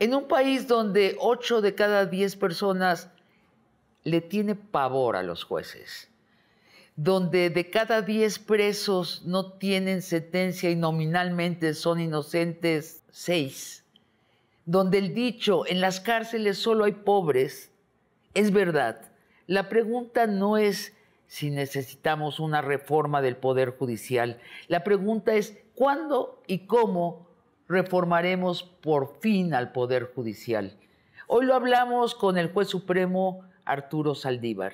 En un país donde 8 de cada 10 personas le tiene pavor a los jueces, donde de cada 10 presos no tienen sentencia y nominalmente son inocentes 6, donde el dicho "en las cárceles solo hay pobres" es verdad. La pregunta no es si necesitamos una reforma del Poder Judicial. La pregunta es ¿cuándo y cómo reformaremos por fin al Poder Judicial? Hoy lo hablamos con el juez supremo Arturo Saldívar.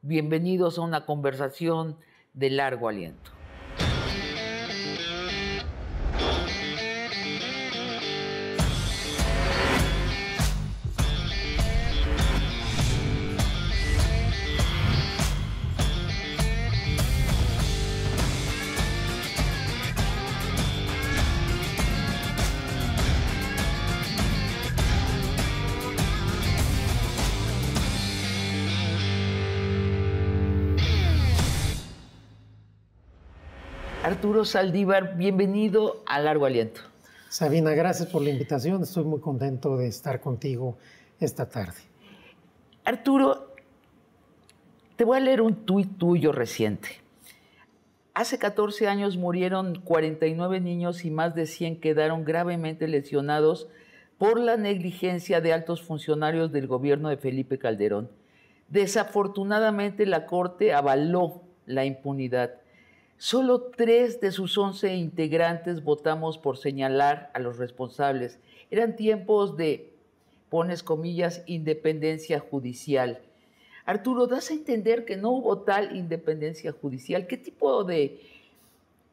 Bienvenidos a una conversación de largo aliento. Arturo Saldívar, bienvenido a Largo Aliento. Sabina, gracias por la invitación. Estoy muy contento de estar contigo esta tarde. Arturo, te voy a leer un tuit tuyo reciente. Hace 14 años murieron 49 niños y más de 100 quedaron gravemente lesionados por la negligencia de altos funcionarios del gobierno de Felipe Calderón. Desafortunadamente, la Corte avaló la impunidad. Solo 3 de sus 11 integrantes votamos por señalar a los responsables. Eran tiempos de, pones comillas, independencia judicial. Arturo, das a entender que no hubo tal independencia judicial. ¿Qué tipo de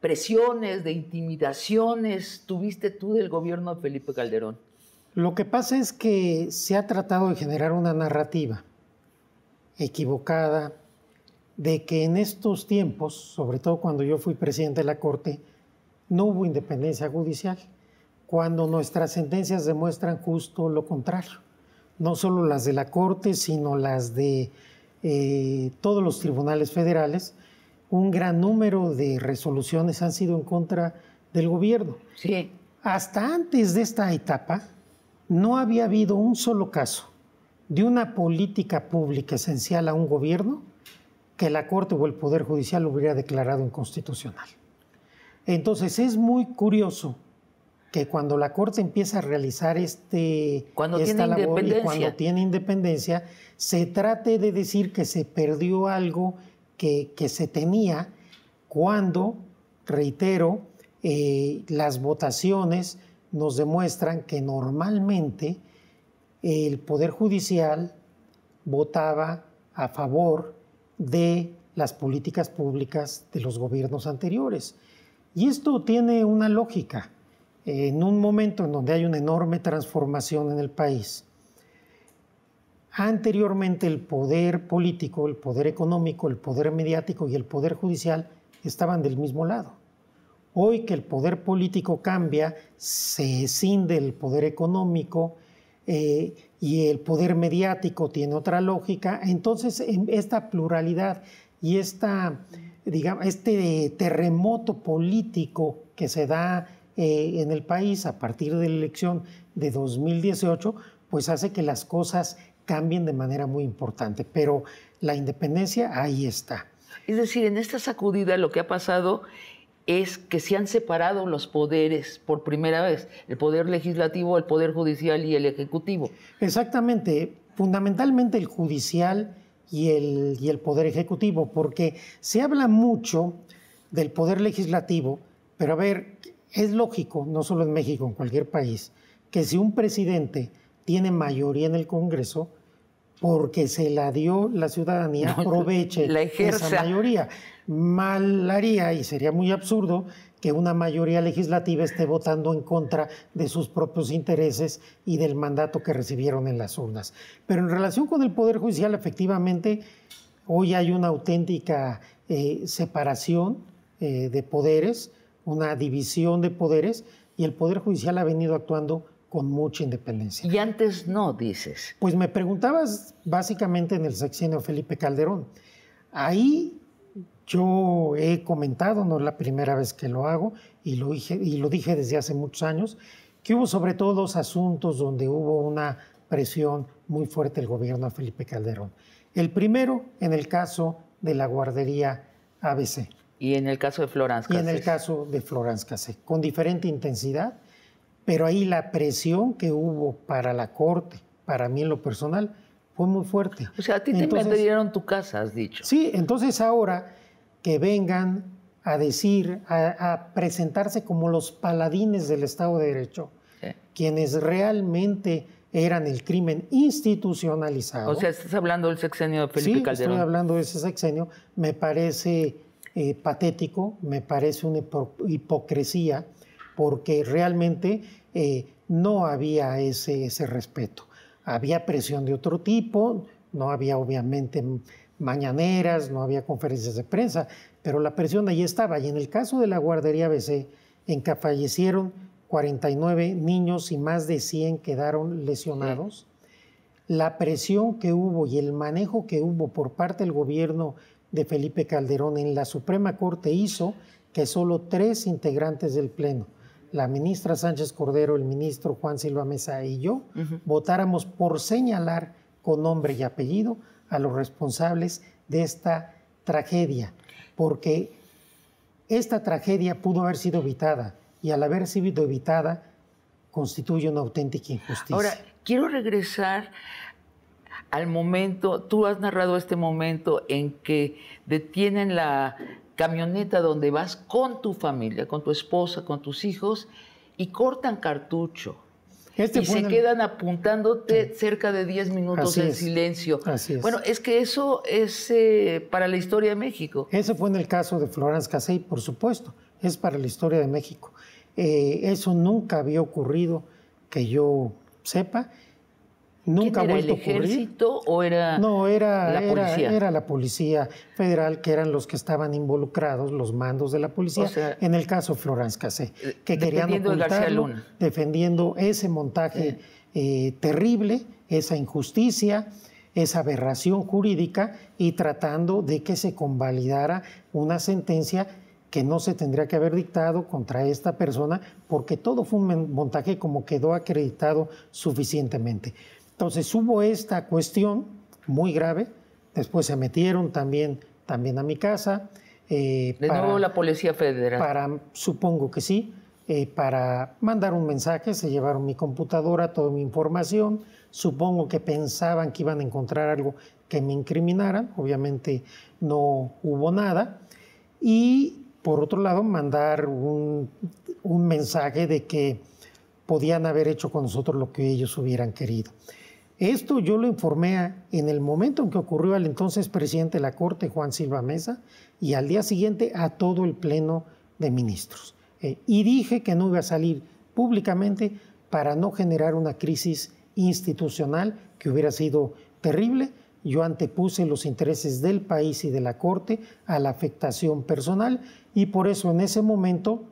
presiones, de intimidaciones tuviste tú del gobierno de Felipe Calderón? Lo que pasa es que se ha tratado de generar una narrativa equivocada de que en estos tiempos, sobre todo cuando yo fui presidente de la Corte, no hubo independencia judicial, cuando nuestras sentencias demuestran justo lo contrario. No solo las de la Corte, sino las de todos los tribunales federales. Un gran número de resoluciones han sido en contra del gobierno. Sí. Hasta antes de esta etapa, no había habido un solo caso de una política pública esencial a un gobierno que la Corte o el Poder Judicial hubiera declarado inconstitucional. Entonces es muy curioso que cuando la Corte empieza a realizar esta labor y cuando tiene independencia, se trate de decir que se perdió algo que se tenía cuando, reitero, las votaciones nos demuestran que normalmente el Poder Judicial votaba a favor de las políticas públicas de los gobiernos anteriores. Y esto tiene una lógica. En un momento en donde hay una enorme transformación en el país, anteriormente el poder político, el poder económico, el poder mediático y el poder judicial estaban del mismo lado. Hoy que el poder político cambia, se escinde el poder económico y el poder mediático tiene otra lógica. Entonces, esta pluralidad y este terremoto político que se da en el país a partir de la elección de 2018, pues hace que las cosas cambien de manera muy importante. Pero la independencia ahí está. Es decir, en esta sacudida lo que ha pasado es que se han separado los poderes por primera vez, el poder legislativo, el poder judicial y el ejecutivo. Exactamente, fundamentalmente el judicial y el poder ejecutivo, porque se habla mucho del poder legislativo, pero a ver, es lógico, no solo en México, en cualquier país, que si un presidente tiene mayoría en el Congreso, porque se la dio la ciudadanía, aproveche esa mayoría. Mal haría, y sería muy absurdo, que una mayoría legislativa esté votando en contra de sus propios intereses y del mandato que recibieron en las urnas. Pero en relación con el Poder Judicial, efectivamente, hoy hay una auténtica separación de poderes, una división de poderes, y el Poder Judicial ha venido actuando con mucha independencia. Y antes no, dices. Pues me preguntabas básicamente en el sexenio Felipe Calderón. Ahí yo he comentado, no es la primera vez que lo hago, y lo dije desde hace muchos años, que hubo sobre todo dos asuntos donde hubo una presión muy fuerte del gobierno de Felipe Calderón. El primero, en el caso de la guardería ABC. Y en el caso de Florence Cassés. Y en el caso de Florence Cassés, con diferente intensidad, pero ahí la presión que hubo para la Corte, para mí en lo personal, fue muy fuerte. O sea, a ti te invadieron tu casa, has dicho. Sí, entonces ahora que vengan a decir, a presentarse como los paladines del Estado de Derecho, sí, quienes realmente eran el crimen institucionalizado. O sea, estás hablando del sexenio de Felipe Calderón. Sí, estoy hablando de ese sexenio. Me parece patético, me parece una hipocresía, porque realmente no había ese respeto. Había presión de otro tipo, no había obviamente mañaneras, no había conferencias de prensa, pero la presión ahí estaba. Y en el caso de la guardería ABC, en que fallecieron 49 niños y más de 100 quedaron lesionados, sí, la presión que hubo y el manejo que hubo por parte del gobierno de Felipe Calderón en la Suprema Corte hizo que solo 3 integrantes del Pleno, la ministra Sánchez Cordero, el ministro Juan Silva Mesa y yo, votáramos por señalar con nombre y apellido a los responsables de esta tragedia, porque esta tragedia pudo haber sido evitada y al haber sido evitada constituye una auténtica injusticia. Ahora, quiero regresar al momento, tú has narrado este momento en que detienen la camioneta donde vas con tu familia, con tu esposa, con tus hijos, y cortan cartucho. Y se quedan apuntándote cerca de 10 minutos en silencio. Así es. Bueno, es que eso es para la historia de México. Ese fue en el caso de Florence Cassés, por supuesto, es para la historia de México. Eso nunca había ocurrido que yo sepa. Nunca ha vuelto a ocurrir. ¿El ejército o era la policía? Era la Policía Federal, que eran los que estaban involucrados, los mandos de la policía, o sea, en el caso Florence Cassés, que querían ocultarlo, defendiendo ese montaje terrible, esa injusticia, esa aberración jurídica y tratando de que se convalidara una sentencia que no se tendría que haber dictado contra esta persona, porque todo fue un montaje como quedó acreditado suficientemente. Entonces hubo esta cuestión muy grave, después se metieron también a mi casa. ¿De nuevo la Policía Federal? Supongo que sí, para mandar un mensaje, se llevaron mi computadora, toda mi información, supongo que pensaban que iban a encontrar algo que me incriminaran, obviamente no hubo nada, y por otro lado mandar un mensaje de que podían haber hecho con nosotros lo que ellos hubieran querido. Esto yo lo informé en el momento en que ocurrió al entonces presidente de la Corte, Juan Silva Mesa, y al día siguiente a todo el Pleno de Ministros. Y dije que no iba a salir públicamente para no generar una crisis institucional que hubiera sido terrible. Yo antepuse los intereses del país y de la Corte a la afectación personal y por eso en ese momento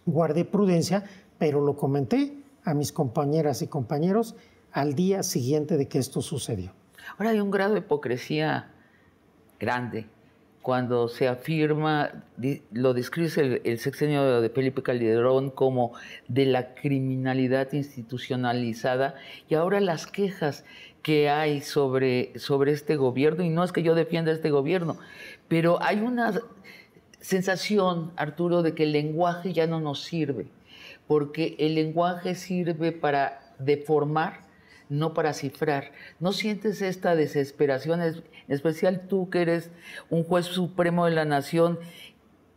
guardé prudencia, pero lo comenté a mis compañeras y compañeros al día siguiente de que esto sucedió. Ahora hay un grado de hipocresía grande cuando se afirma, lo describe el sexenio de Felipe Calderón como de la criminalidad institucionalizada, y ahora las quejas que hay sobre este gobierno, y no es que yo defienda este gobierno, pero hay una sensación, Arturo, de que el lenguaje ya no nos sirve, porque el lenguaje sirve para deformar, no para cifrar. ¿No sientes esta desesperación, en especial tú que eres un juez supremo de la nación,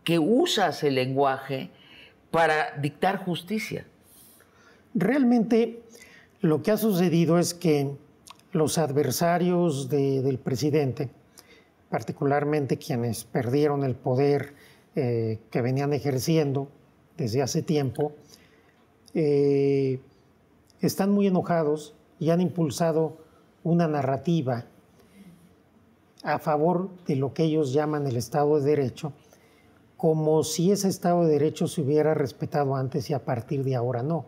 que usas el lenguaje para dictar justicia? Realmente lo que ha sucedido es que los adversarios del presidente, particularmente quienes perdieron el poder que venían ejerciendo desde hace tiempo, están muy enojados y han impulsado una narrativa a favor de lo que ellos llaman el Estado de Derecho, como si ese Estado de Derecho se hubiera respetado antes y a partir de ahora no.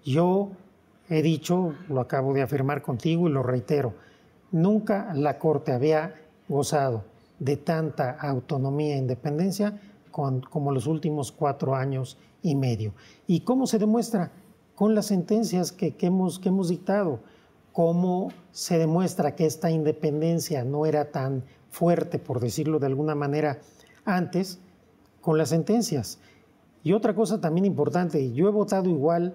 Yo he dicho, lo acabo de afirmar contigo y lo reitero, nunca la Corte había gozado de tanta autonomía e independencia como los últimos 4 años y medio. ¿Y cómo se demuestra? con las sentencias que hemos dictado. Cómo se demuestra que esta independencia no era tan fuerte, por decirlo de alguna manera, antes, con las sentencias. Y otra cosa también importante, yo he votado igual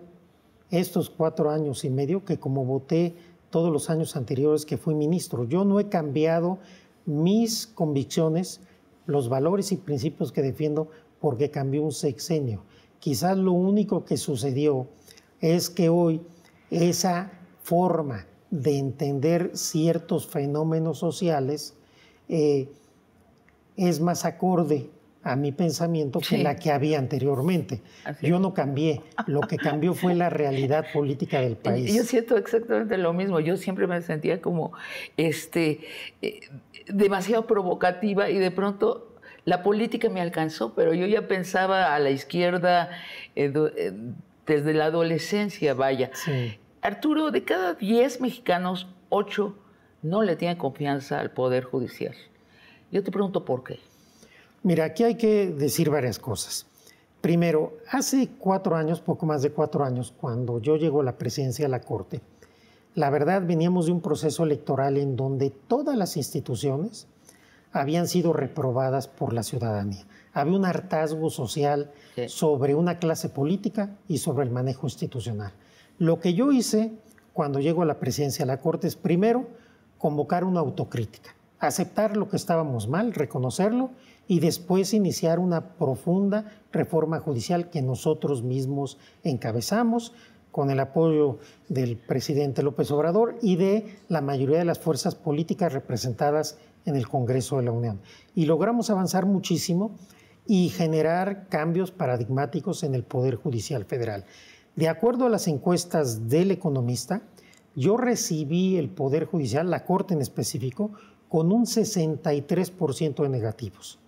estos 4 años y medio que como voté todos los años anteriores que fui ministro. Yo no he cambiado mis convicciones, los valores y principios que defiendo porque cambió un sexenio. Quizás lo único que sucedió es que hoy esa forma de entender ciertos fenómenos sociales es más acorde a mi pensamiento que la que había anteriormente. Yo no cambié, lo que cambió fue la realidad política del país. Yo siento exactamente lo mismo, yo siempre me sentía como demasiado provocativa y de pronto la política me alcanzó, pero yo ya pensaba a la izquierda desde la adolescencia, vaya. Sí. Arturo, de cada 10 mexicanos, 8 no le tienen confianza al Poder Judicial. Yo te pregunto por qué. Mira, aquí hay que decir varias cosas. Primero, hace 4 años, poco más de 4 años, cuando yo llego a la presidencia de la Corte, la verdad veníamos de un proceso electoral en donde todas las instituciones habían sido reprobadas por la ciudadanía. Había un hartazgo social sobre una clase política y sobre el manejo institucional. Lo que yo hice cuando llego a la presidencia de la Corte es primero convocar una autocrítica, aceptar lo que estábamos mal, reconocerlo y después iniciar una profunda reforma judicial que nosotros mismos encabezamos con el apoyo del presidente López Obrador y de la mayoría de las fuerzas políticas representadas en el Congreso de la Unión. Y logramos avanzar muchísimo y generar cambios paradigmáticos en el Poder Judicial Federal. De acuerdo a las encuestas del Economista, yo recibí el Poder Judicial, la Corte en específico, con un 63% de negativos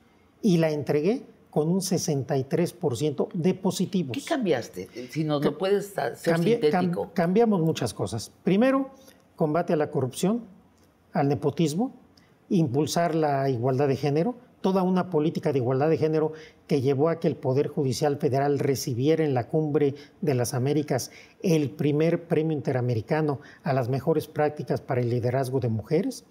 y la entregué con un 63% de positivos. ¿Qué cambiaste? Si nos lo puedes ser sintético. Cambiamos muchas cosas. Primero, combate a la corrupción, al nepotismo, impulsar la igualdad de género, toda una política de igualdad de género que llevó a que el Poder Judicial Federal recibiera en la Cumbre de las Américas el primer premio interamericano a las mejores prácticas para el liderazgo de mujeres.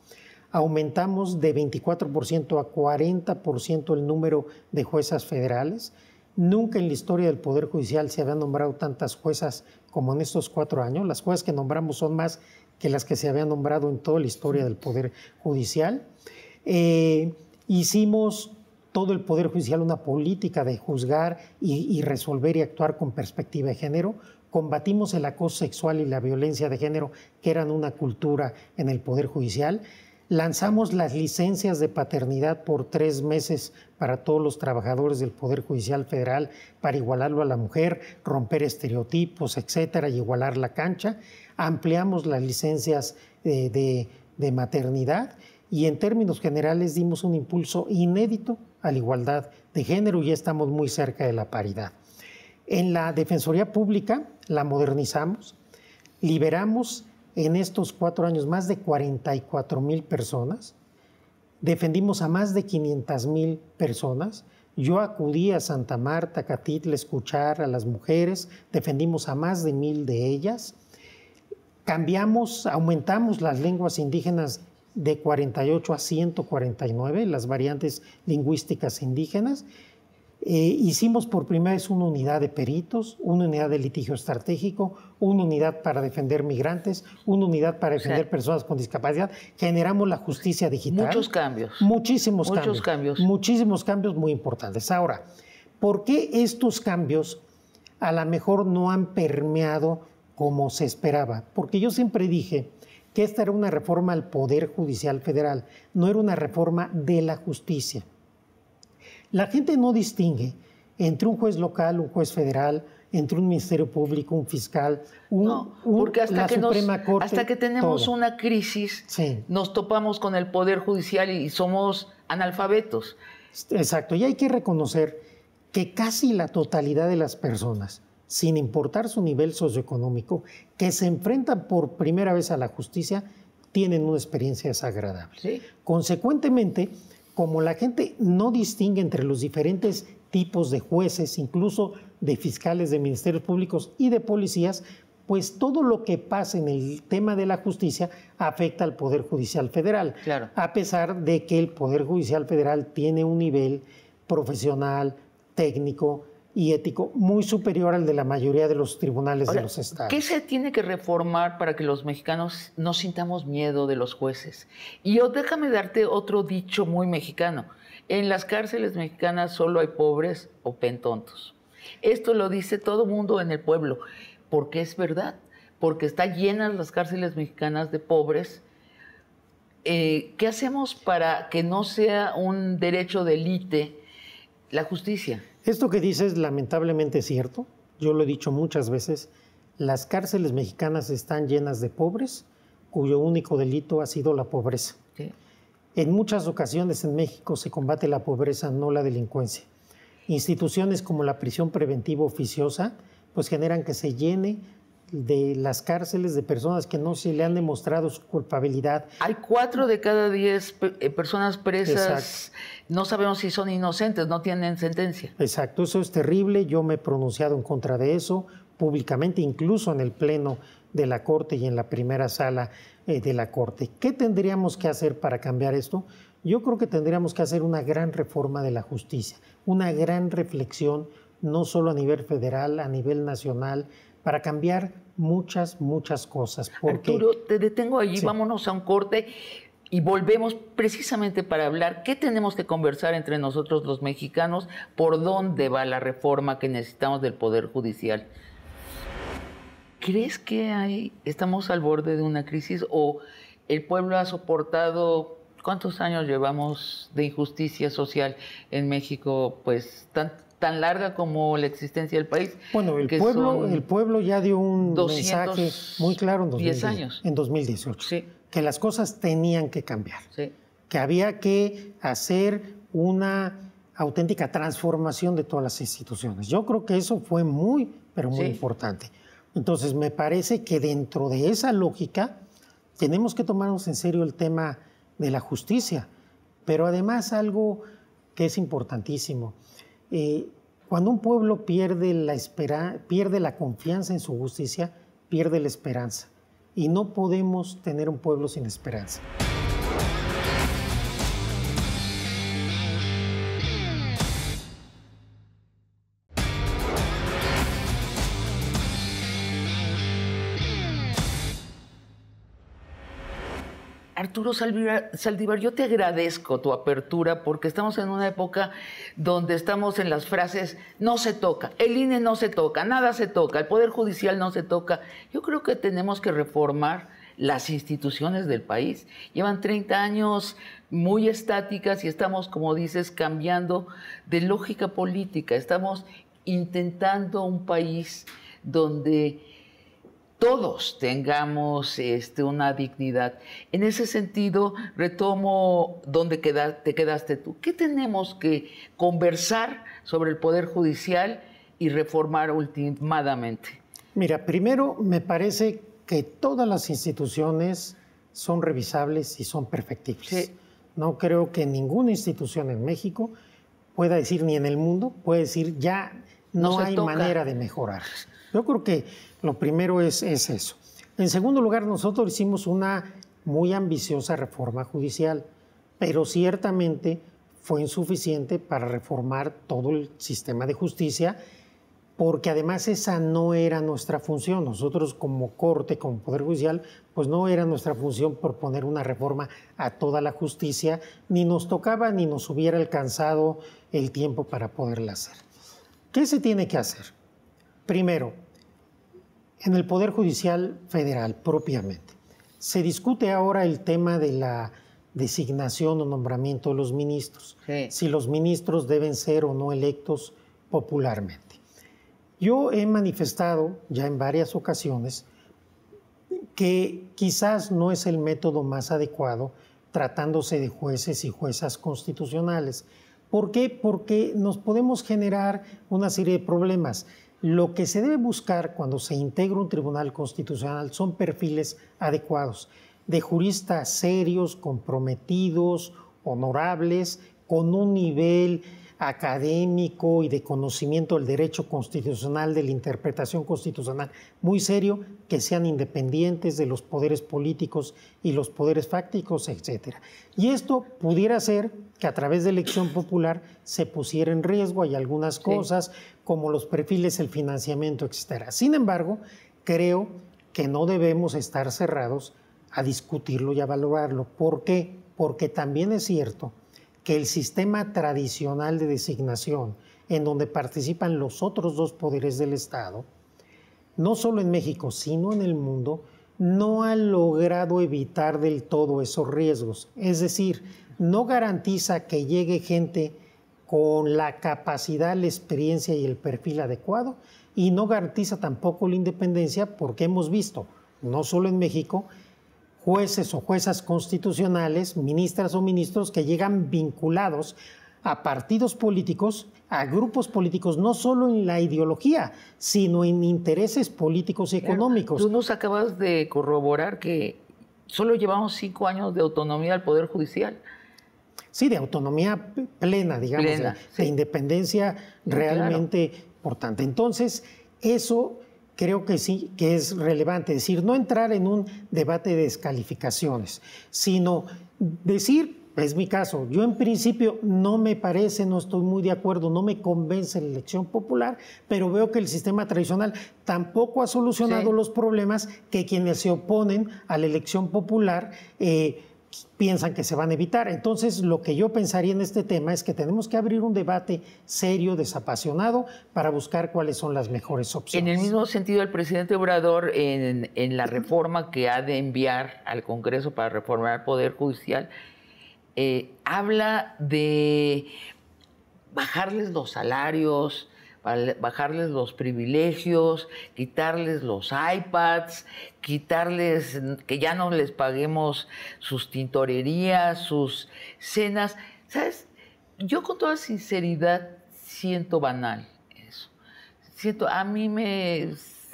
Aumentamos de 24% a 40% el número de juezas federales. Nunca en la historia del Poder Judicial se habían nombrado tantas juezas como en estos 4 años. Las juezas que nombramos son más que las que se habían nombrado en toda la historia del Poder Judicial. Hicimos todo el Poder Judicial una política de juzgar y resolver y actuar con perspectiva de género. Combatimos el acoso sexual y la violencia de género, que eran una cultura en el Poder Judicial. Lanzamos las licencias de paternidad por 3 meses para todos los trabajadores del Poder Judicial Federal para igualarlo a la mujer, romper estereotipos, etcétera, y igualar la cancha. Ampliamos las licencias de maternidad y en términos generales dimos un impulso inédito a la igualdad de género y ya estamos muy cerca de la paridad. En la Defensoría Pública la modernizamos, liberamos en estos 4 años más de 44,000 personas, defendimos a más de 500,000 personas. Yo acudí a Santa Marta, Catitla, a escuchar a las mujeres, defendimos a más de 1,000 de ellas. Aumentamos las lenguas indígenas de 48 a 149, las variantes lingüísticas indígenas. Hicimos por primera vez una unidad de peritos, una unidad de litigio estratégico, una unidad para defender migrantes, una unidad para defender personas con discapacidad. Generamos la justicia digital. Muchos cambios. Muchísimos cambios muy importantes. Ahora, ¿por qué estos cambios a lo mejor no han permeado como se esperaba? Porque yo siempre dije que esta era una reforma al Poder Judicial Federal, no era una reforma de la justicia. La gente no distingue entre un juez local, un juez federal, entre un ministerio público, un fiscal, porque la Suprema Corte. Hasta que tenemos una crisis, nos topamos con el Poder Judicial y somos analfabetos. Exacto, y hay que reconocer que casi la totalidad de las personas, sin importar su nivel socioeconómico, que se enfrentan por primera vez a la justicia, tienen una experiencia desagradable. ¿Sí? Consecuentemente, como la gente no distingue entre los diferentes tipos de jueces, incluso de fiscales, de ministerios públicos y de policías, pues todo lo que pasa en el tema de la justicia afecta al Poder Judicial Federal, Claro. a pesar de que el Poder Judicial Federal tiene un nivel profesional, técnico y ético muy superior al de la mayoría de los tribunales de los estados. ¿Qué se tiene que reformar para que los mexicanos no sintamos miedo de los jueces? Y déjame darte otro dicho muy mexicano. En las cárceles mexicanas solo hay pobres o pentontos. Esto lo dice todo mundo en el pueblo, porque es verdad, porque están llenas las cárceles mexicanas de pobres. ¿Qué hacemos para que no sea un derecho de élite la justicia? Esto que dices lamentablemente es cierto. Yo lo he dicho muchas veces. Las cárceles mexicanas están llenas de pobres cuyo único delito ha sido la pobreza. ¿Sí? En muchas ocasiones en México se combate la pobreza, no la delincuencia. Instituciones como la prisión preventiva oficiosa pues generan que se llene de las cárceles de personas que no se le han demostrado su culpabilidad. Hay 4 de cada 10 personas presas, Exacto. No sabemos si son inocentes, no tienen sentencia. Exacto, eso es terrible. Yo me he pronunciado en contra de eso públicamente, incluso en el Pleno de la Corte y en la primera sala de la Corte. ¿Qué tendríamos que hacer para cambiar esto? Yo creo que tendríamos que hacer una gran reforma de la justicia, una gran reflexión, no solo a nivel federal, a nivel nacional, para cambiar muchas cosas. Porque, Arturo, te detengo allí, sí. Vámonos a un corte y volvemos precisamente para hablar qué tenemos que conversar entre nosotros los mexicanos, por dónde va la reforma que necesitamos del Poder Judicial. ¿Crees que estamos al borde de una crisis o el pueblo ha soportado? ¿Cuántos años llevamos de injusticia social en México? Pues tan larga como la existencia del país. Bueno, el pueblo ya dio un mensaje muy claro en 2018, sí. Que las cosas tenían que cambiar, sí. Que había que hacer una auténtica transformación de todas las instituciones. Yo creo que eso fue muy, pero muy importante. Entonces, me parece que dentro de esa lógica tenemos que tomarnos en serio el tema de la justicia, pero además algo que es importantísimo. Cuando un pueblo pierde la confianza en su justicia, pierde la esperanza. Y no podemos tener un pueblo sin esperanza. Arturo Saldívar, yo te agradezco tu apertura porque estamos en una época donde estamos en las frases no se toca, el INE no se toca, nada se toca, el Poder Judicial no se toca. Yo creo que tenemos que reformar las instituciones del país. Llevan 30 años muy estáticas y estamos, como dices, cambiando de lógica política. Estamos intentando un país donde todos tengamos una dignidad. En ese sentido, retomo donde te quedaste tú. ¿Qué tenemos que conversar sobre el Poder Judicial y reformar últimamente? Mira, primero me parece que todas las instituciones son revisables y son perfectibles. Sí. No creo que ninguna institución en México pueda decir, ni en el mundo, puede decir ya no hay manera de mejorar. Yo creo que lo primero es eso. En segundo lugar, nosotros hicimos una muy ambiciosa reforma judicial, pero ciertamente fue insuficiente para reformar todo el sistema de justicia, porque además esa no era nuestra función. Nosotros como Corte, como Poder Judicial, pues no era nuestra función proponer una reforma a toda la justicia, ni nos tocaba ni nos hubiera alcanzado el tiempo para poderla hacer. ¿Qué se tiene que hacer? Primero, en el Poder Judicial Federal propiamente, se discute ahora el tema de la designación o nombramiento de los ministros, si los ministros deben ser o no electos popularmente. Yo he manifestado ya en varias ocasiones que quizás no es el método más adecuado tratándose de jueces y juezas constitucionales. ¿Por qué? Porque nos podemos generar una serie de problemas. Lo que se debe buscar cuando se integra un tribunal constitucional son perfiles adecuados, de juristas serios, comprometidos, honorables, con un nivel académico y de conocimiento del derecho constitucional, de la interpretación constitucional, muy serio, que sean independientes de los poderes políticos y los poderes fácticos, etc. Y esto pudiera ser que a través de elección popular se pusiera en riesgo, hay algunas cosas, como los perfiles, el financiamiento, etc. Sin embargo, creo que no debemos estar cerrados a discutirlo y a valorarlo. ¿Por qué? Porque también es cierto que el sistema tradicional de designación, en donde participan los otros dos poderes del Estado, no solo en México, sino en el mundo, no ha logrado evitar del todo esos riesgos. Es decir, no garantiza que llegue gente con la capacidad, la experiencia y el perfil adecuado, y no garantiza tampoco la independencia, porque hemos visto, no solo en México, jueces o juezas constitucionales, ministras o ministros que llegan vinculados a partidos políticos, a grupos políticos, no solo en la ideología, sino en intereses políticos y económicos. Tú nos acabas de corroborar que solo llevamos 5 años de autonomía al Poder Judicial. Sí, de autonomía plena, digamos, de independencia realmente importante. Entonces, eso creo que sí, que es relevante. Es decir, no entrar en un debate de descalificaciones, sino decir, es mi caso, yo en principio no me parece, no estoy muy de acuerdo, no me convence la elección popular, pero veo que el sistema tradicional tampoco ha solucionado los problemas que quienes se oponen a la elección popular piensan que se van a evitar. Entonces, lo que yo pensaría en este tema es que tenemos que abrir un debate serio, desapasionado, para buscar cuáles son las mejores opciones. En el mismo sentido, el presidente Obrador, en la reforma que ha de enviar al Congreso para reformar el Poder Judicial, habla de bajarles los salarios, bajarles los privilegios, quitarles los iPads, quitarles, que ya no les paguemos sus tintorerías, sus cenas. ¿Sabes? Yo con toda sinceridad siento banal eso. Siento,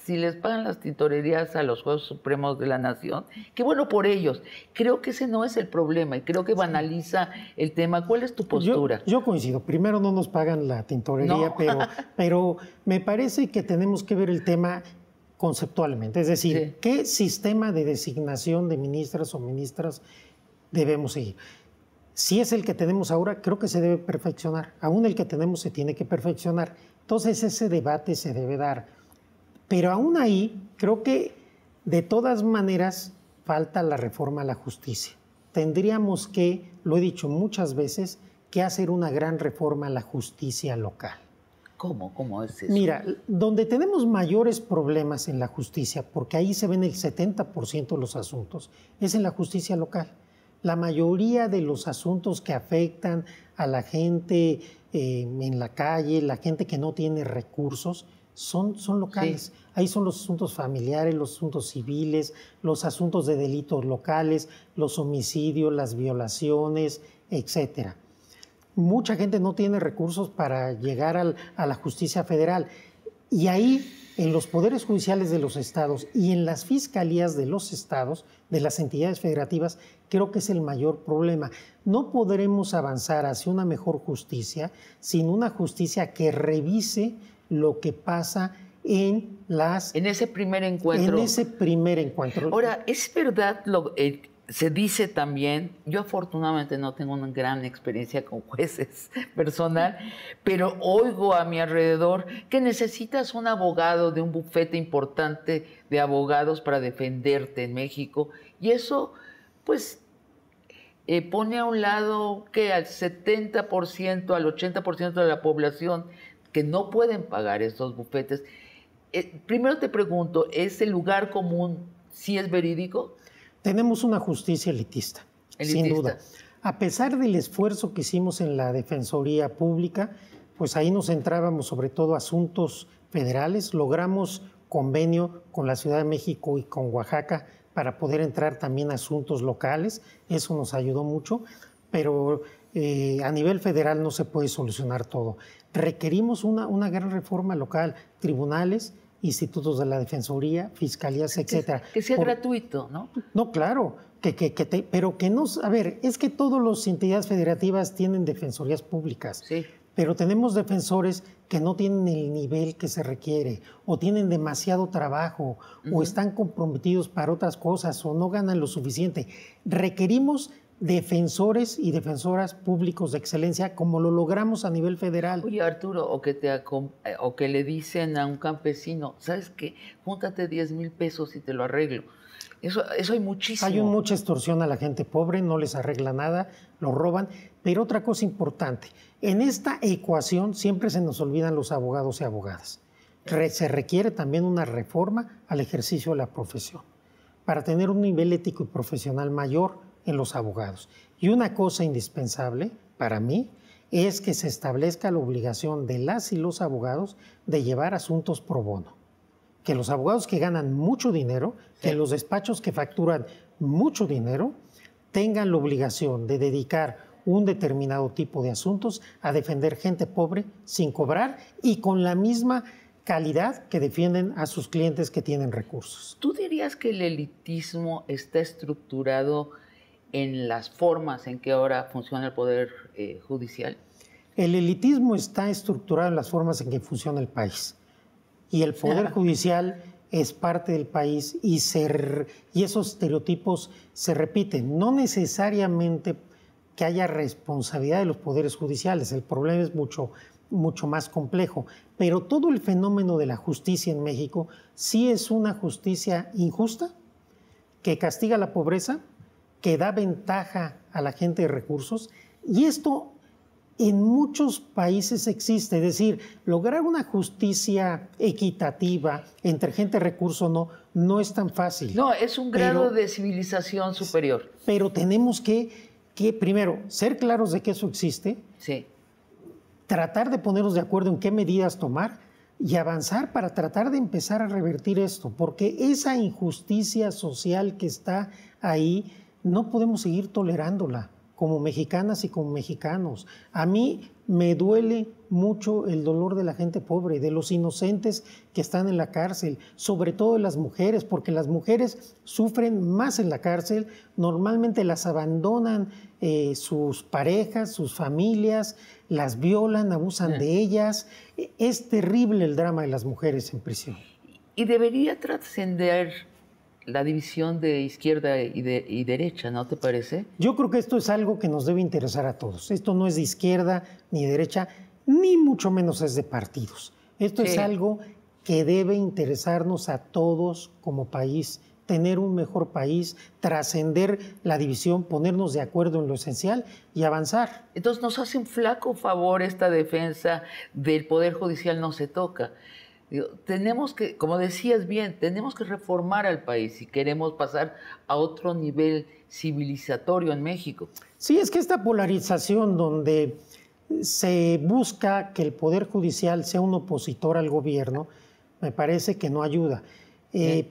si les pagan las tintorerías a los jueces supremos de la nación, qué bueno por ellos. Creo que ese no es el problema y creo que banaliza el tema. ¿Cuál es tu postura? Yo coincido. Primero, no nos pagan la tintorería, pero me parece que tenemos que ver el tema conceptualmente. Es decir, ¿qué sistema de designación de ministras o ministras debemos seguir? Si es el que tenemos ahora, creo que se debe perfeccionar. Aún el que tenemos se tiene que perfeccionar. Entonces, ese debate se debe dar. Pero aún ahí, creo que de todas maneras falta la reforma a la justicia. Tendríamos que, lo he dicho muchas veces, que hacer una gran reforma a la justicia local. ¿Cómo? ¿Cómo es eso? Mira, donde tenemos mayores problemas en la justicia, porque ahí se ven el 70% de los asuntos, es en la justicia local. La mayoría de los asuntos que afectan a la gente en la calle, la gente que no tiene recursos, son locales. Sí. Ahí son los asuntos familiares, los asuntos civiles, los asuntos de delitos locales, los homicidios, las violaciones, etcétera. Mucha gente no tiene recursos para llegar a la justicia federal. Y ahí, en los poderes judiciales de los estados y en las fiscalías de los estados, de las entidades federativas, creo que es el mayor problema. No podremos avanzar hacia una mejor justicia sin una justicia que revise lo que pasa en ese primer encuentro. En ese primer encuentro. Ahora, es verdad, se dice también, yo afortunadamente no tengo una gran experiencia con jueces personal, pero oigo a mi alrededor que necesitas un abogado de un bufete importante de abogados para defenderte en México, y eso, pone a un lado que al 70%, al 80% de la población que no pueden pagar estos bufetes. Primero te pregunto, ¿es el lugar común sí es verídico? Tenemos una justicia elitista, sin duda. A pesar del esfuerzo que hicimos en la Defensoría Pública, pues ahí nos centrábamos sobre todo asuntos federales. Logramos convenio con la Ciudad de México y con Oaxaca para poder entrar también a asuntos locales. Eso nos ayudó mucho, pero a nivel federal no se puede solucionar todo. Requerimos una gran reforma local, tribunales, institutos de la Defensoría, fiscalías, etcétera. Que sea gratuito, ¿no? No, claro, pero que no... A ver, es que todas las entidades federativas tienen defensorías públicas. Sí. pero tenemos defensores que no tienen el nivel que se requiere, o tienen demasiado trabajo, o están comprometidos para otras cosas, o no ganan lo suficiente. Requerimos defensores y defensoras públicos de excelencia como lo logramos a nivel federal. Oye, Arturo, o que le dicen a un campesino, ¿sabes qué? Júntate 10,000 pesos y te lo arreglo. Eso hay muchísimo. Hay mucha extorsión a la gente pobre, no les arregla nada, lo roban. Pero otra cosa importante, en esta ecuación siempre se nos olvidan los abogados y abogadas. Se requiere también una reforma al ejercicio de la profesión para tener un nivel ético y profesional mayor en los abogados. Y una cosa indispensable para mí es que se establezca la obligación de las y los abogados de llevar asuntos pro bono. Que los abogados que ganan mucho dinero, que los despachos que facturan mucho dinero, tengan la obligación de dedicar un determinado tipo de asuntos a defender gente pobre sin cobrar y con la misma calidad que defienden a sus clientes que tienen recursos. ¿Tú dirías que el elitismo está estructurado en las formas en que ahora funciona el Poder Judicial? El elitismo está estructurado en las formas en que funciona el país. Y el Poder Judicial es parte del país y esos estereotipos se repiten. No necesariamente que haya responsabilidad de los poderes judiciales, el problema es mucho más complejo, pero todo el fenómeno de la justicia en México sí es una justicia injusta, que castiga la pobreza, que da ventaja a la gente de recursos, y esto en muchos países existe, es decir, lograr una justicia equitativa entre gente de recursos no es tan fácil. No, es un grado de civilización superior. Pero tenemos que primero ser claros de que eso existe, sí, tratar de ponernos de acuerdo en qué medidas tomar y avanzar para tratar de empezar a revertir esto, porque esa injusticia social que está ahí no podemos seguir tolerándola como mexicanas y como mexicanos. A mí me duele mucho el dolor de la gente pobre, de los inocentes que están en la cárcel, sobre todo de las mujeres, porque las mujeres sufren más en la cárcel, normalmente las abandonan sus parejas, sus familias, las violan, abusan de ellas. Es terrible el drama de las mujeres en prisión. Y debería trascender la división de izquierda y derecha, ¿no te parece? Yo creo que esto es algo que nos debe interesar a todos. Esto no es de izquierda ni de derecha, ni mucho menos es de partidos. Esto es algo que debe interesarnos a todos como país, tener un mejor país, trascender la división, ponernos de acuerdo en lo esencial y avanzar. Entonces nos hace un flaco favor esta defensa del Poder Judicial no se toca. Tenemos que, como decías bien, tenemos que reformar al país si queremos pasar a otro nivel civilizatorio en México. Sí, es que esta polarización donde se busca que el Poder Judicial sea un opositor al gobierno, me parece que no ayuda.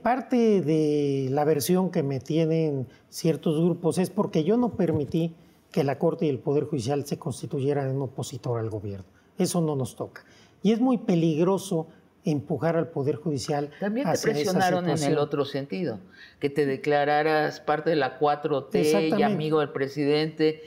Parte de la versión que me tienen ciertos grupos es porque yo no permití que la Corte y el Poder Judicial se constituyeran en un opositor al gobierno. Eso no nos toca. Y es muy peligroso empujar al Poder Judicial. También te presionaron en el otro sentido, que te declararas parte de la 4T y amigo del presidente.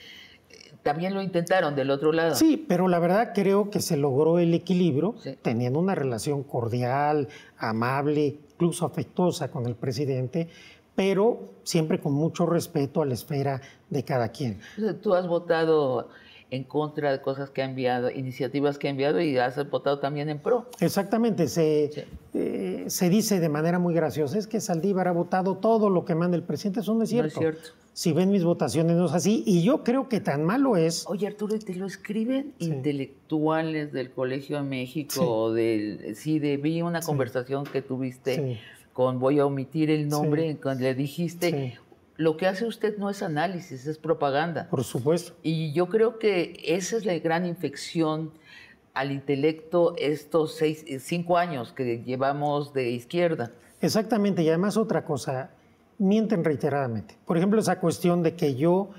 También lo intentaron del otro lado. Sí, pero la verdad creo que se logró el equilibrio, teniendo una relación cordial, amable, incluso afectuosa con el presidente, pero siempre con mucho respeto a la esfera de cada quien. Tú has votado en contra de cosas que ha enviado, iniciativas que ha enviado, y has votado también en pro. Exactamente, se dice de manera muy graciosa, es que Saldívar ha votado todo lo que manda el presidente, eso no es cierto. No es cierto. Si ven mis votaciones no es así, y yo creo que tan malo es... Oye, Arturo, ¿te lo escriben intelectuales del Colegio de México? Vi una conversación que tuviste con, voy a omitir el nombre, cuando le dijiste... Lo que hace usted no es análisis, es propaganda. Por supuesto. Y yo creo que esa es la gran infección al intelecto estos 5 años que llevamos de izquierda. Exactamente, y además otra cosa, mienten reiteradamente. Por ejemplo, esa cuestión de que yo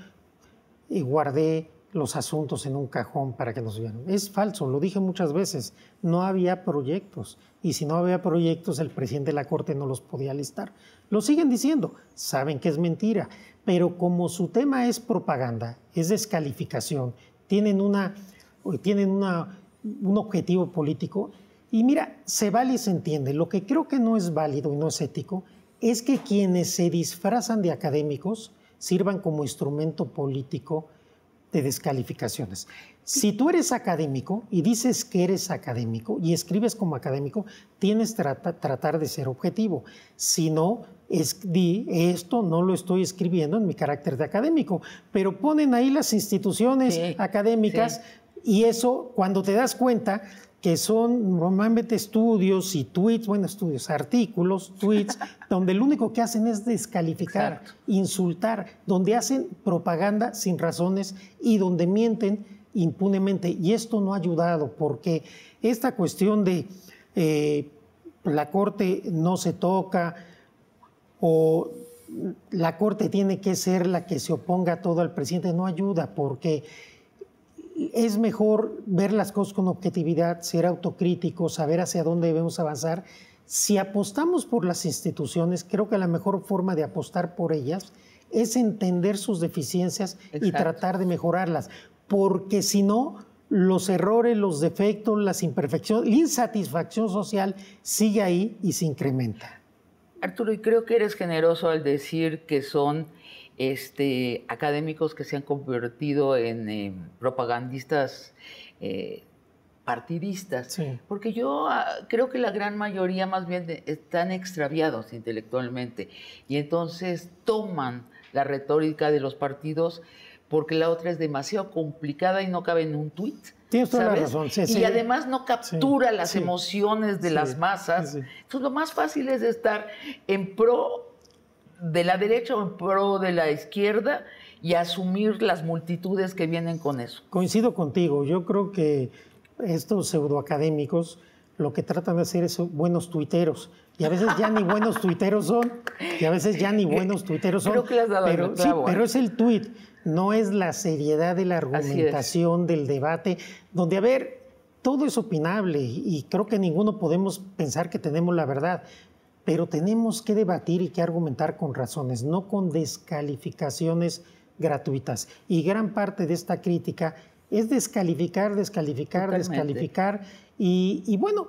guardé los asuntos en un cajón para que nos vieran. Es falso, lo dije muchas veces. No había proyectos. Y si no había proyectos, el presidente de la Corte no los podía listar. Lo siguen diciendo, saben que es mentira. Pero como su tema es propaganda, es descalificación, tienen una o tienen un objetivo político. Y mira, se vale y se entiende. Lo que creo que no es válido y no es ético es que quienes se disfrazan de académicos sirvan como instrumento político de descalificaciones. Si tú eres académico y dices que eres académico y escribes como académico, tienes que tratar de ser objetivo. Si no, di esto no lo estoy escribiendo en mi carácter de académico, pero ponen ahí las instituciones académicas y eso, cuando te das cuenta que son normalmente estudios y tweets, artículos, tweets, donde lo único que hacen es descalificar, exacto, insultar, donde hacen propaganda sin razones y donde mienten impunemente. Y esto no ha ayudado, porque esta cuestión de la Corte no se toca o la Corte tiene que ser la que se oponga a todo al presidente, no ayuda, porque es mejor ver las cosas con objetividad, ser autocríticos, saber hacia dónde debemos avanzar. Si apostamos por las instituciones, creo que la mejor forma de apostar por ellas es entender sus deficiencias, exacto, y tratar de mejorarlas, porque si no, los errores, los defectos, las imperfecciones, la insatisfacción social sigue ahí y se incrementa. Arturo, y creo que eres generoso al decir que son académicos que se han convertido en propagandistas partidistas, sí, porque yo creo que la gran mayoría más bien están extraviados intelectualmente y entonces toman la retórica de los partidos porque la otra es demasiado complicada y no cabe en un tuit. Tienes toda la razón. Sí, y sí, además no captura las emociones de las masas. Entonces lo más fácil es estar en pro de la derecha o en pro de la izquierda y asumir las multitudes que vienen con eso. Coincido contigo. Yo creo que estos pseudoacadémicos lo que tratan de hacer es buenos tuiteros. Y a veces ya ni buenos tuiteros son. Creo que le has dado pero, el clavo, pero es el tuit, no es la seriedad de la argumentación, del debate, donde, a ver, todo es opinable y creo que ninguno podemos pensar que tenemos la verdad. Pero tenemos que debatir y que argumentar con razones, no con descalificaciones gratuitas. Y gran parte de esta crítica es descalificar. Y bueno,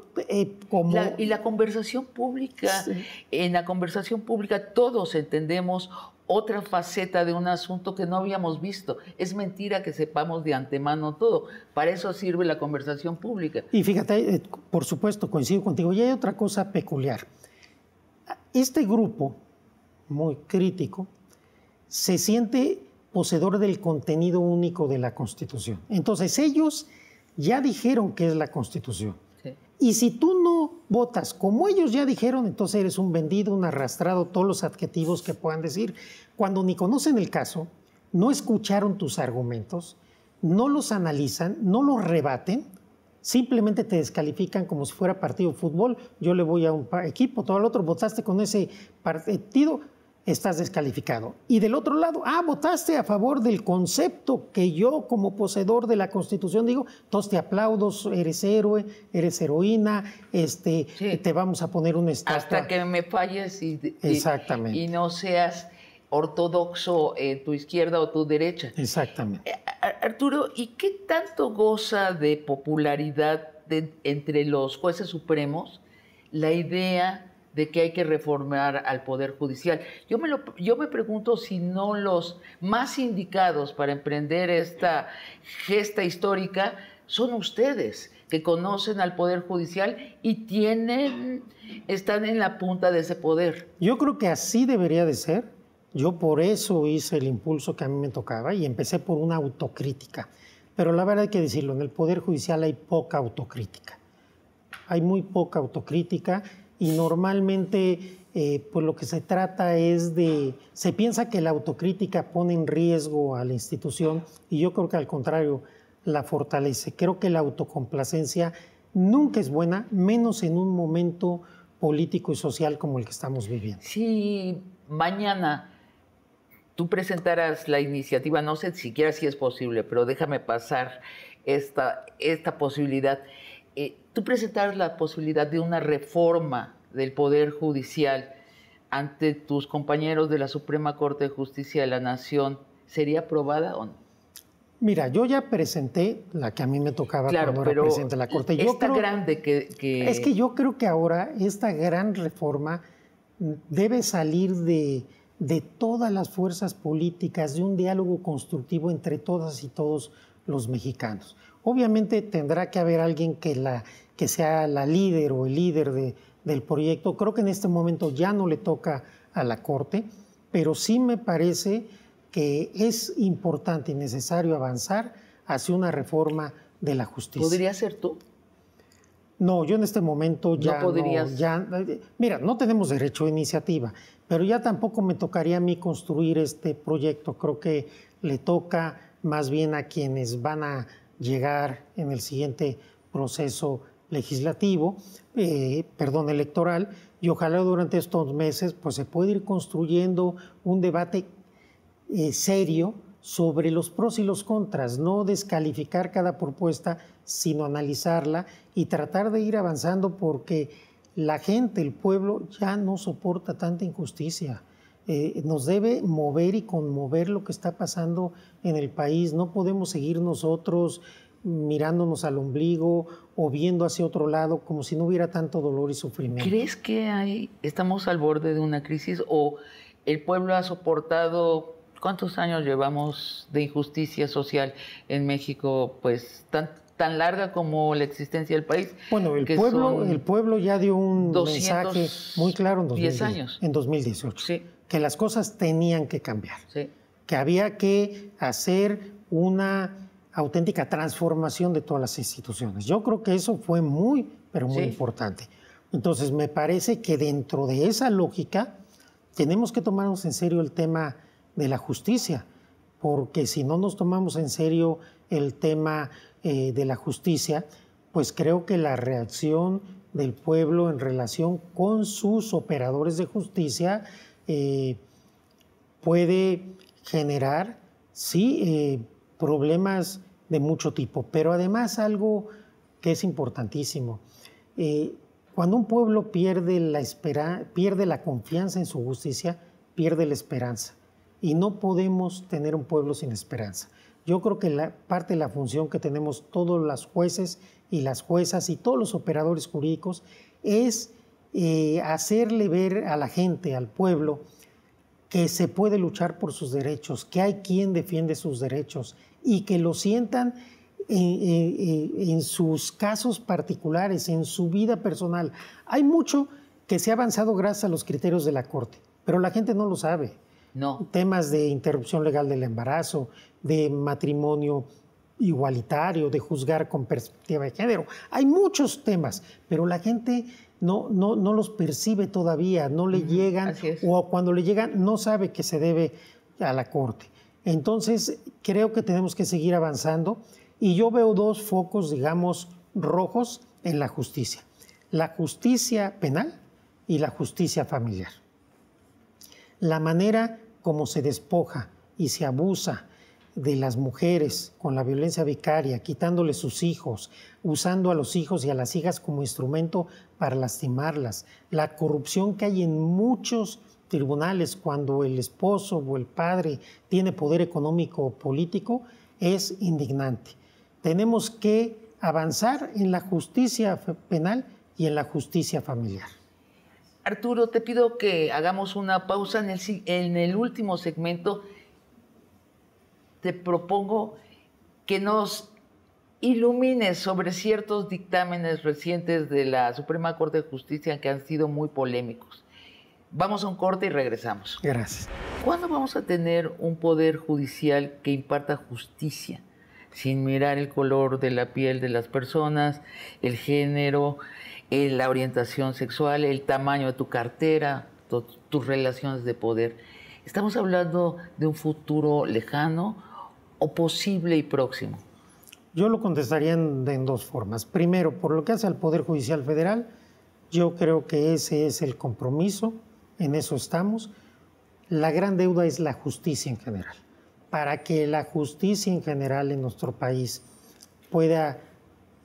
como... Y la conversación pública, sí, en la conversación pública todos entendemos otra faceta de un asunto que no habíamos visto. Es mentira que sepamos de antemano todo. Para eso sirve la conversación pública. Y fíjate, por supuesto, coincido contigo. Y hay otra cosa peculiar. Este grupo, muy crítico, se siente poseedor del contenido único de la Constitución. Entonces, ellos ya dijeron qué es la Constitución. Sí. Y si tú no votas como ellos ya dijeron, entonces eres un vendido, un arrastrado, todos los adjetivos que puedan decir. Cuando ni conocen el caso, no escucharon tus argumentos, no los analizan, no los rebaten, simplemente te descalifican como si fuera partido de fútbol. Yo le voy a un equipo, todo el otro votaste con ese partido, estás descalificado. Y del otro lado, votaste a favor del concepto que yo como poseedor de la Constitución digo, entonces te aplaudo, eres héroe, eres heroína, sí, te vamos a poner una estatua. Hasta que me falles exactamente, y no seas ortodoxo en tu izquierda o tu derecha. Exactamente. Arturo, ¿y qué tanto goza de popularidad entre los jueces supremos la idea de que hay que reformar al Poder Judicial? Yo me pregunto si no los más indicados para emprender esta gesta histórica son ustedes, que conocen al Poder Judicial y están en la punta de ese poder. Yo creo que así debería de ser. Yo por eso hice el impulso que a mí me tocaba y empecé por una autocrítica. Pero la verdad hay que decirlo, en el Poder Judicial hay poca autocrítica. Hay muy poca autocrítica y normalmente pues lo que se trata es se piensa que la autocrítica pone en riesgo a la institución y yo creo que al contrario la fortalece. Creo que la autocomplacencia nunca es buena, menos en un momento político y social como el que estamos viviendo. Sí, mañana tú presentarás la iniciativa, no sé siquiera si es posible, pero déjame pasar esta posibilidad. Tú presentarás la posibilidad de una reforma del Poder Judicial ante tus compañeros de la Suprema Corte de Justicia de la Nación, ¿sería aprobada o no? Mira, yo ya presenté la que a mí me tocaba Claro, cuando era presidente de la Corte. Yo esta creo, grande que... Es que yo creo que ahora esta gran reforma debe salir de todas las fuerzas políticas, de un diálogo constructivo entre todas y todos los mexicanos. Obviamente tendrá que haber alguien que sea la líder o el líder del proyecto. Creo que en este momento ya no le toca a la Corte, pero sí me parece que es importante y necesario avanzar hacia una reforma de la justicia. ¿Podría ser tú? No, yo en este momento ya no podrías. Mira, no tenemos derecho a iniciativa, pero ya tampoco me tocaría a mí construir este proyecto. Creo que le toca más bien a quienes van a llegar en el siguiente proceso legislativo, electoral, y ojalá durante estos meses pues se pueda ir construyendo un debate serio sobre los pros y los contras, no descalificar cada propuesta, sino analizarla y tratar de ir avanzando, porque la gente, el pueblo, ya no soporta tanta injusticia. Nos debe mover y conmover lo que está pasando en el país. No podemos seguir nosotros mirándonos al ombligo o viendo hacia otro lado como si no hubiera tanto dolor y sufrimiento. ¿Crees que estamos al borde de una crisis o el pueblo ha soportado? ¿Cuántos años llevamos de injusticia social en México? Pues tan larga como la existencia del país. Bueno, el pueblo ya dio un mensaje muy claro en 2018. Sí. Que las cosas tenían que cambiar. Sí. Que había que hacer una auténtica transformación de todas las instituciones. Yo creo que eso fue muy, pero muy importante. Entonces, me parece que dentro de esa lógica tenemos que tomarnos en serio el tema de la justicia, porque si no nos tomamos en serio el tema de la justicia, pues creo que la reacción del pueblo en relación con sus operadores de justicia puede generar, sí, problemas de mucho tipo, pero además algo que es importantísimo. Cuando un pueblo pierde la confianza en su justicia, pierde la esperanza. Y no podemos tener un pueblo sin esperanza. Yo creo que parte de la función que tenemos todos los jueces y las juezas y todos los operadores jurídicos es hacerle ver a la gente, al pueblo, que se puede luchar por sus derechos, que hay quien defiende sus derechos y que lo sientan en sus casos particulares, en su vida personal. Hay mucho que se ha avanzado gracias a los criterios de la Corte, pero la gente no lo sabe. No. Temas de interrupción legal del embarazo, de matrimonio igualitario, de juzgar con perspectiva de género. Hay muchos temas, pero la gente no los percibe todavía, no le llegan, o cuando le llegan no sabe que se debe a la Corte. Entonces, creo que tenemos que seguir avanzando y yo veo dos focos, digamos, rojos en la justicia. La justicia penal y la justicia familiar. La manera como se despoja y se abusa de las mujeres con la violencia vicaria, quitándoles sus hijos, usando a los hijos y a las hijas como instrumento para lastimarlas, la corrupción que hay en muchos tribunales cuando el esposo o el padre tiene poder económico o político, es indignante. Tenemos que avanzar en la justicia penal y en la justicia familiar. Arturo, te pido que hagamos una pausa. En el último segmento te propongo que nos ilumines sobre ciertos dictámenes recientes de la Suprema Corte de Justicia que han sido muy polémicos. Vamos a un corte y regresamos. Gracias. ¿Cuándo vamos a tener un poder judicial que imparta justicia, sin mirar el color de la piel de las personas, el género, la orientación sexual, el tamaño de tu cartera, tus relaciones de poder? ¿Estamos hablando de un futuro lejano o posible y próximo? Yo lo contestaría en dos formas. Primero, por lo que hace al Poder Judicial Federal, yo creo que ese es el compromiso, en eso estamos. La gran deuda es la justicia en general. Para que la justicia en general en nuestro país pueda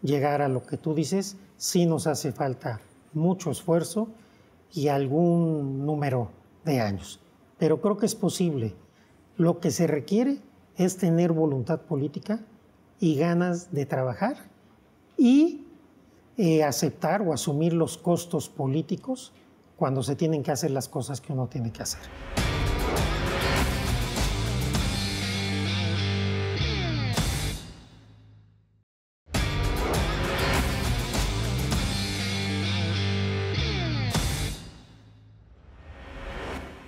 llegar a lo que tú dices, sí nos hace falta mucho esfuerzo y algún número de años. Pero creo que es posible. Lo que se requiere es tener voluntad política y ganas de trabajar y aceptar o asumir los costos políticos cuando se tienen que hacer las cosas que uno tiene que hacer.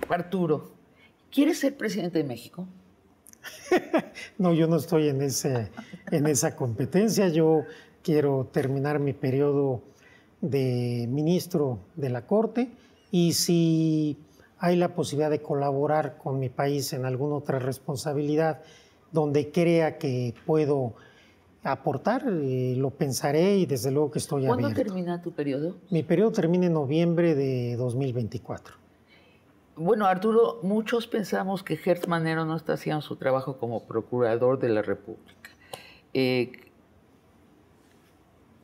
Arturo, ¿quieres ser presidente de México? No, yo no estoy en esa competencia. Yo quiero terminar mi periodo de ministro de la Corte y si hay la posibilidad de colaborar con mi país en alguna otra responsabilidad donde crea que puedo aportar, lo pensaré y desde luego que estoy abierto. ¿Cuándo termina tu periodo? Mi periodo termina en noviembre de 2024. Bueno, Arturo, muchos pensamos que Gertz Manero no está haciendo su trabajo como procurador de la República.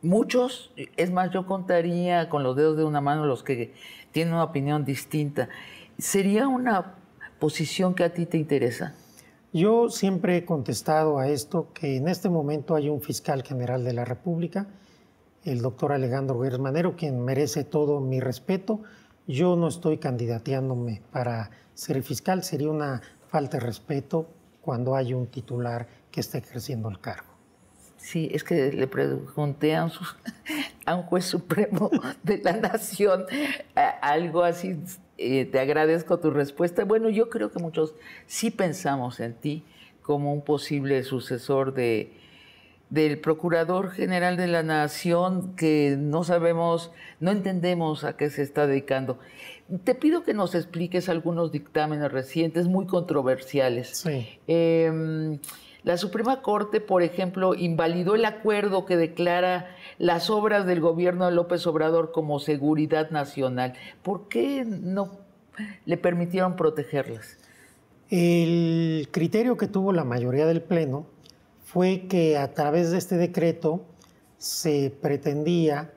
Muchos, es más, yo contaría con los dedos de una mano los que tienen una opinión distinta. ¿Sería una posición que a ti te interesa? Yo siempre he contestado a esto que en este momento hay un fiscal general de la República, el doctor Alejandro Gertz Manero, quien merece todo mi respeto. Yo no estoy candidateándome para ser fiscal, sería una falta de respeto cuando hay un titular que esté ejerciendo el cargo. Sí, es que le pregunté a un juez supremo de la Nación algo así. Te agradezco tu respuesta. Bueno, yo creo que muchos sí pensamos en ti como un posible sucesor del Procurador General de la Nación, que no sabemos, no entendemos a qué se está dedicando. Te pido que nos expliques algunos dictámenes recientes muy controversiales. Sí. La Suprema Corte, por ejemplo, invalidó el acuerdo que declara las obras del gobierno de López Obrador como seguridad nacional. ¿Por qué no le permitieron protegerlas? El criterio que tuvo la mayoría del Pleno fue que a través de este decreto se pretendía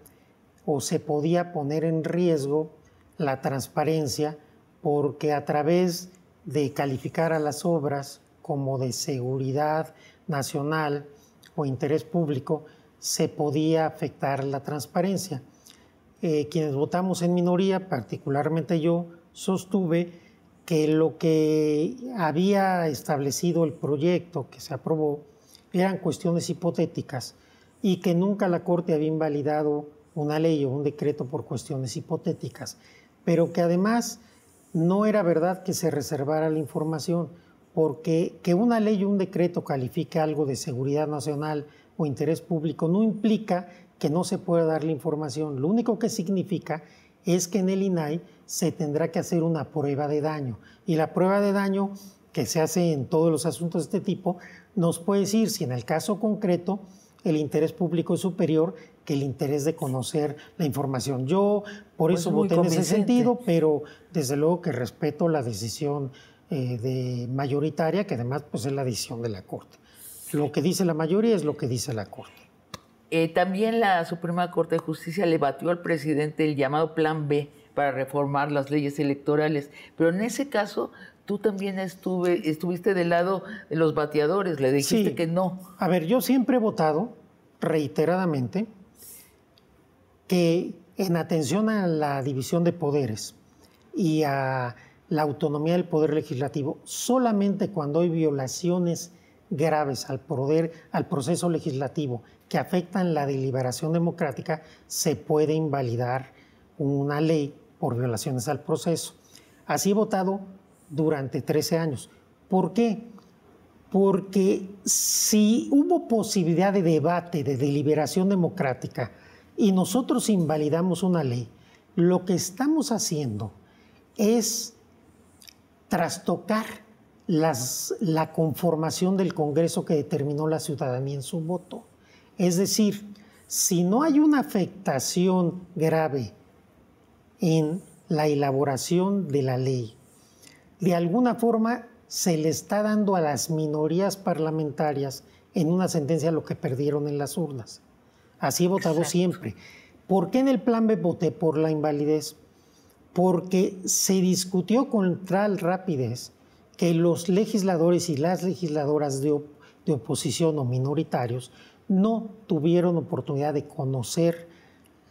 o se podía poner en riesgo la transparencia porque a través de calificar a las obras como de seguridad nacional o interés público, se podía afectar la transparencia. Quienes votamos en minoría, particularmente yo, sostuve que lo que había establecido el proyecto que se aprobó eran cuestiones hipotéticas y que nunca la Corte había invalidado una ley o un decreto por cuestiones hipotéticas, pero que además no era verdad que se reservara la información, porque que una ley o un decreto califique algo de seguridad nacional o interés público no implica que no se pueda dar la información. Lo único que significa es que en el INAI se tendrá que hacer una prueba de daño. Y la prueba de daño que se hace en todos los asuntos de este tipo nos puede decir si en el caso concreto el interés público es superior que el interés de conocer la información. Yo por eso voté en ese sentido, pero desde luego que respeto la decisión mayoritaria, que además pues, es la decisión de la Corte. Lo que dice la mayoría es lo que dice la Corte. También la Suprema Corte de Justicia le batió al presidente el llamado Plan B para reformar las leyes electorales, pero en ese caso tú también estuviste del lado de los bateadores, le dijiste que no. A ver, yo siempre he votado reiteradamente que en atención a la división de poderes y a la autonomía del Poder Legislativo, solamente cuando hay violaciones graves al proceso legislativo que afectan la deliberación democrática, se puede invalidar una ley por violaciones al proceso. Así he votado durante 13 años. ¿Por qué? Porque si hubo posibilidad de debate, de deliberación democrática, y nosotros invalidamos una ley, lo que estamos haciendo es trastocar la conformación del Congreso que determinó la ciudadanía en su voto. Es decir, si no hay una afectación grave en la elaboración de la ley, de alguna forma se le está dando a las minorías parlamentarias en una sentencia lo que perdieron en las urnas. Así he votado siempre. ¿Por qué en el Plan B voté por la invalidez? Porque se discutió con tal rapidez que los legisladores y las legisladoras de oposición o minoritarios no tuvieron oportunidad de conocer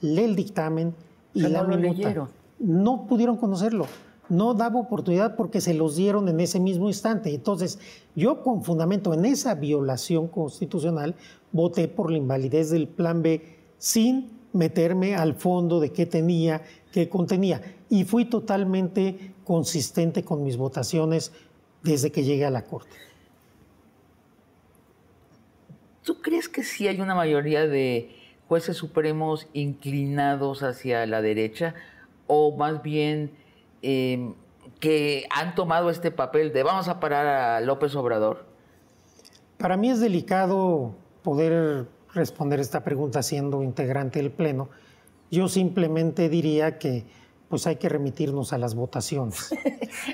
el dictamen y la no lo minuta. leyeron. No pudieron conocerlo. No daba oportunidad porque se los dieron en ese mismo instante. Entonces, yo con fundamento en esa violación constitucional voté por la invalidez del Plan B sin meterme al fondo de qué tenía, qué contenía. Y fui totalmente consistente con mis votaciones desde que llegué a la Corte. ¿Tú crees que sí hay una mayoría de jueces supremos inclinados hacia la derecha o más bien que han tomado este papel de vamos a parar a López Obrador? Para mí es delicado poder responder esta pregunta siendo integrante del Pleno. Yo simplemente diría que pues hay que remitirnos a las votaciones.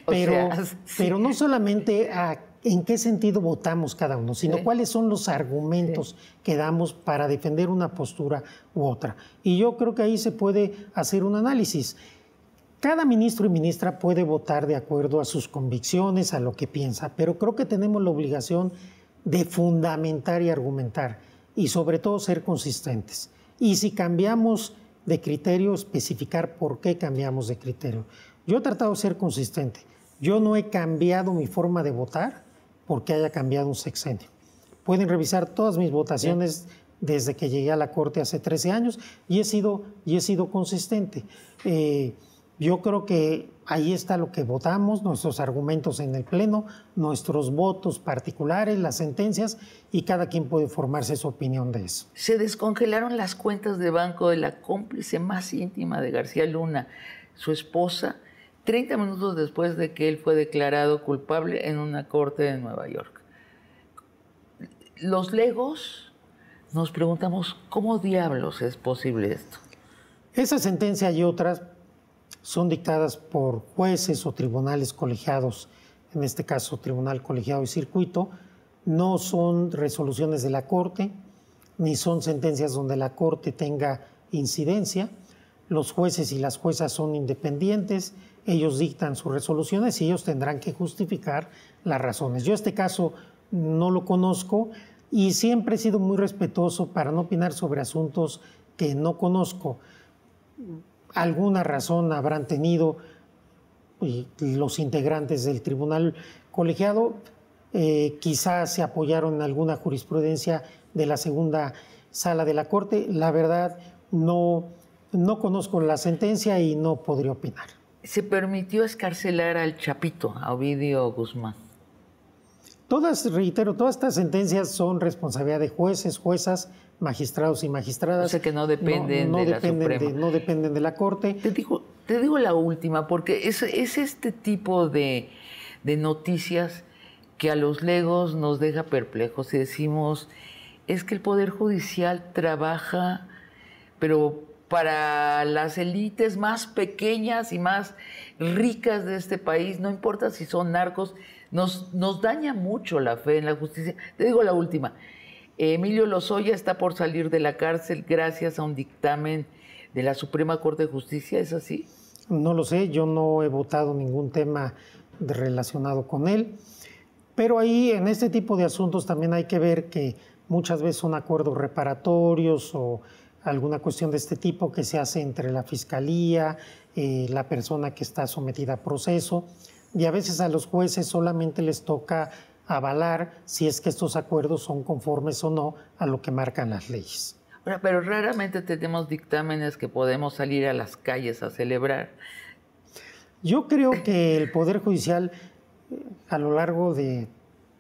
Pero no solamente a en qué sentido votamos cada uno, sino cuáles son los argumentos que damos para defender una postura u otra. Y yo creo que ahí se puede hacer un análisis. Cada ministro y ministra puede votar de acuerdo a sus convicciones, a lo que piensa, pero creo que tenemos la obligación de fundamentar y argumentar y sobre todo ser consistentes. Y si cambiamos de criterio, especificar por qué cambiamos de criterio. Yo he tratado de ser consistente. Yo no he cambiado mi forma de votar porque haya cambiado un sexenio. Pueden revisar todas mis votaciones desde que llegué a la Corte hace 13 años y he sido consistente. Yo creo que ahí está lo que votamos, nuestros argumentos en el Pleno, nuestros votos particulares, las sentencias, y cada quien puede formarse su opinión de eso. Se descongelaron las cuentas de banco de la cómplice más íntima de García Luna, su esposa, 30 minutos después de que él fue declarado culpable en una corte de Nueva York. Los legos nos preguntamos, ¿cómo diablos es posible esto? Esa sentencia y otras son dictadas por jueces o tribunales colegiados, en este caso Tribunal Colegiado y Circuito, no son resoluciones de la Corte, ni son sentencias donde la Corte tenga incidencia. Los jueces y las juezas son independientes, ellos dictan sus resoluciones y ellos tendrán que justificar las razones. Yo este caso no lo conozco y siempre he sido muy respetuoso para no opinar sobre asuntos que no conozco. Alguna razón habrán tenido los integrantes del tribunal colegiado, quizás se apoyaron en alguna jurisprudencia de la segunda sala de la Corte. La verdad, no conozco la sentencia y no podría opinar. Se permitió escarcelar al Chapito, a Ovidio Guzmán. Reitero, todas estas sentencias son responsabilidad de jueces, juezas, magistrados y magistradas. O sea que no dependen de la Suprema. No dependen de la Corte. Te digo la última, porque es este tipo de noticias que a los legos nos deja perplejos y decimos, es que el Poder Judicial trabaja, pero para las élites más pequeñas y más ricas de este país, no importa si son narcos, nos daña mucho la fe en la justicia. Te digo la última. Emilio Lozoya está por salir de la cárcel gracias a un dictamen de la Suprema Corte de Justicia, ¿es así? No lo sé, yo no he votado ningún tema relacionado con él, pero ahí en este tipo de asuntos también hay que ver que muchas veces son acuerdos reparatorios o alguna cuestión de este tipo que se hace entre la Fiscalía, la persona que está sometida a proceso, y a veces a los jueces solamente les toca avalar si es que estos acuerdos son conformes o no a lo que marcan las leyes. Bueno, pero raramente tenemos dictámenes que podemos salir a las calles a celebrar. Yo creo que el Poder Judicial a lo largo de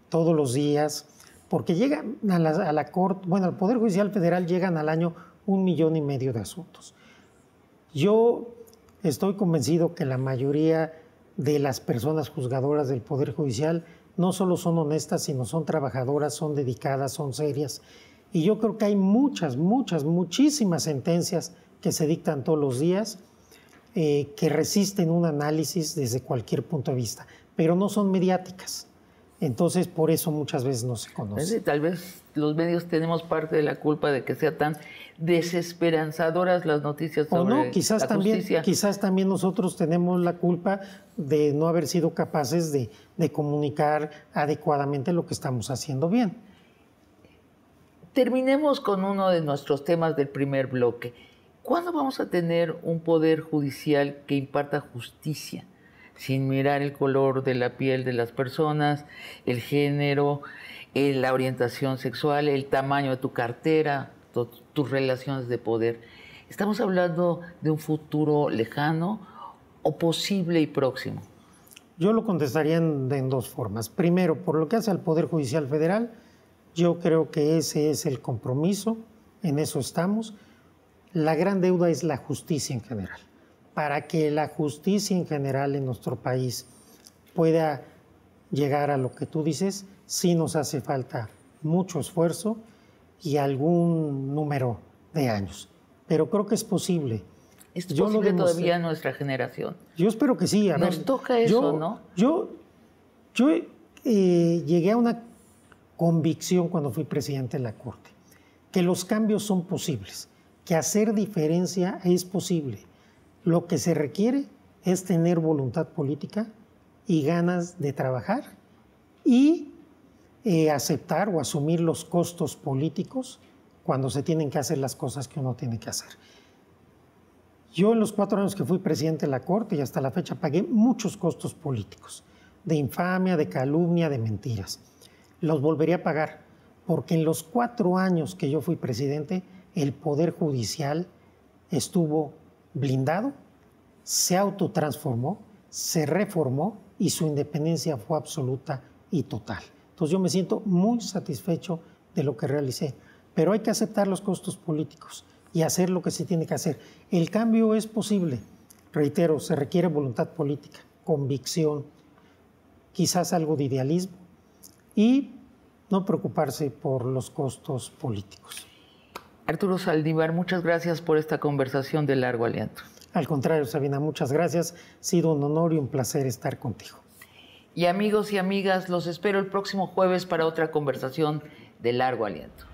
todos los días, porque llegan a la Corte, bueno, al Poder Judicial Federal llegan al año 1,5 millones de asuntos. Yo estoy convencido que la mayoría de las personas juzgadoras del Poder Judicial no solo son honestas, sino son trabajadoras, son dedicadas, son serias. Y yo creo que hay muchísimas sentencias que se dictan todos los días que resisten un análisis desde cualquier punto de vista, pero no son mediáticas. Entonces, por eso muchas veces no se conoce. Tal vez los medios tenemos parte de la culpa de que sea tan desesperanzadoras las noticias sobre o no, quizás la también, justicia. quizás también nosotros tenemos la culpa de no haber sido capaces de comunicar adecuadamente lo que estamos haciendo bien. Terminemos con uno de nuestros temas del primer bloque. ¿Cuándo vamos a tener un poder judicial que imparta justicia, sin mirar el color de la piel de las personas, el género, la orientación sexual, el tamaño de tu cartera, tus relaciones de poder? ¿Estamos hablando de un futuro lejano o posible y próximo? Yo lo contestaría en dos formas. Primero, por lo que hace al Poder Judicial Federal, yo creo que ese es el compromiso, en eso estamos. La gran deuda es la justicia en general. Para que la justicia en general en nuestro país pueda llegar a lo que tú dices, sí nos hace falta mucho esfuerzo y algún número de años. Pero creo que es posible. ¿Es posible todavía en nuestra generación? Yo espero que sí. Nos toca eso, ¿no? Yo llegué a una convicción cuando fui presidente de la Corte, que los cambios son posibles, que hacer diferencia es posible. Lo que se requiere es tener voluntad política y ganas de trabajar y aceptar o asumir los costos políticos cuando se tienen que hacer las cosas que uno tiene que hacer. Yo en los 4 años que fui presidente de la Corte y hasta la fecha pagué muchos costos políticos, de infamia, de calumnia, de mentiras. Los volvería a pagar, porque en los 4 años que yo fui presidente, el Poder Judicial estuvo blindado, se autotransformó, se reformó y su independencia fue absoluta y total. Entonces yo me siento muy satisfecho de lo que realicé, pero hay que aceptar los costos políticos y hacer lo que se tiene que hacer. El cambio es posible, reitero, se requiere voluntad política, convicción, quizás algo de idealismo y no preocuparse por los costos políticos. Arturo Saldívar, muchas gracias por esta conversación de largo aliento. Al contrario, Sabina, muchas gracias. Ha sido un honor y un placer estar contigo. Y amigos y amigas, los espero el próximo jueves para otra conversación de largo aliento.